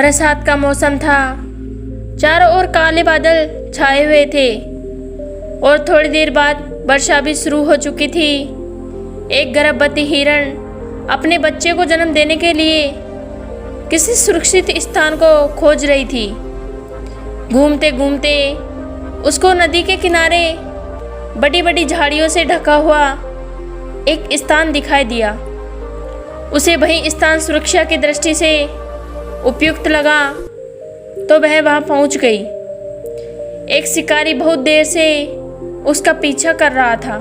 बरसात का मौसम था। चारों ओर काले बादल छाए हुए थे और थोड़ी देर बाद वर्षा भी शुरू हो चुकी थी। एक गर्भवती हिरण अपने बच्चे को जन्म देने के लिए किसी सुरक्षित स्थान को खोज रही थी। घूमते घूमते उसको नदी के किनारे बड़ी बड़ी झाड़ियों से ढका हुआ एक स्थान दिखाई दिया। उसे वही स्थान सुरक्षा की दृष्टि से उपयुक्त लगा तो वह वहां पहुंच गई। एक शिकारी बहुत देर से उसका पीछा कर रहा था।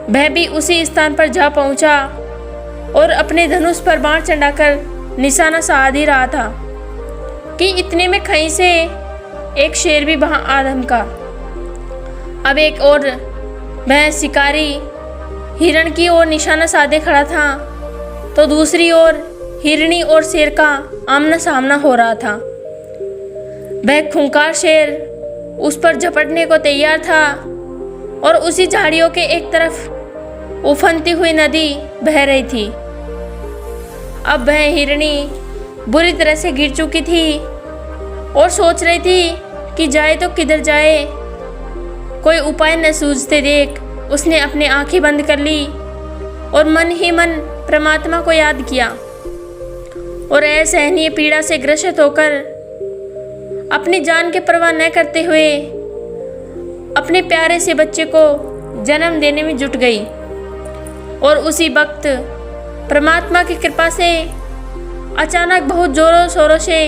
वह भी उसी स्थान पर जा पहुंचा और अपने धनुष पर बाण चढ़ाकर निशाना साध ही रहा था कि इतने में कहीं से एक शेर भी वहां आ धमका। अब एक और वह शिकारी हिरण की ओर निशाना साधे खड़ा था तो दूसरी ओर हिरनी और शेर का आमना सामना हो रहा था। वह खूंखार शेर उस पर झपटने को तैयार था और उसी झाड़ियों के एक तरफ उफनती हुई नदी बह रही थी। अब वह हिरनी बुरी तरह से गिर चुकी थी और सोच रही थी कि जाए तो किधर जाए। कोई उपाय न सूझते देख उसने अपनी आंखें बंद कर ली और मन ही मन परमात्मा को याद किया और असहनीय पीड़ा से ग्रसित होकर अपनी जान की परवाह न करते हुए अपने प्यारे से बच्चे को जन्म देने में जुट गई। और उसी वक्त परमात्मा की कृपा से अचानक बहुत जोरों शोरों से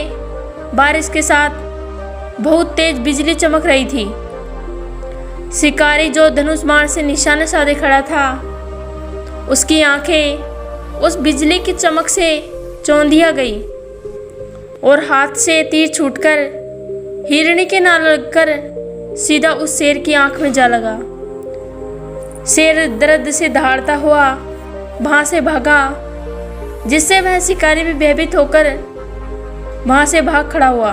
बारिश के साथ बहुत तेज बिजली चमक रही थी। शिकारी जो धनुष बाण से निशाना साधे खड़ा था उसकी आंखें उस बिजली की चमक से चौंधिया गई और हाथ से तीर छूटकर हिरणी के नाल लगकर सीधा उस शेर की आंख में जा लगा। शेर दर्द से दहाड़ता हुआ वहां से भागा जिससे वह शिकारी भी भयभीत होकर वहां से भाग खड़ा हुआ।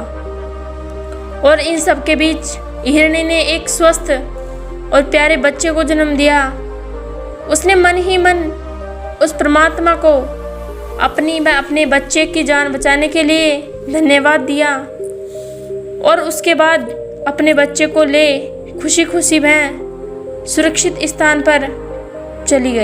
और इन सब के बीच हिरणी ने एक स्वस्थ और प्यारे बच्चे को जन्म दिया। उसने मन ही मन उस परमात्मा को अपनी व अपने बच्चे की जान बचाने के लिए धन्यवाद दिया और उसके बाद अपने बच्चे को ले खुशी खुशी वह सुरक्षित स्थान पर चली गई।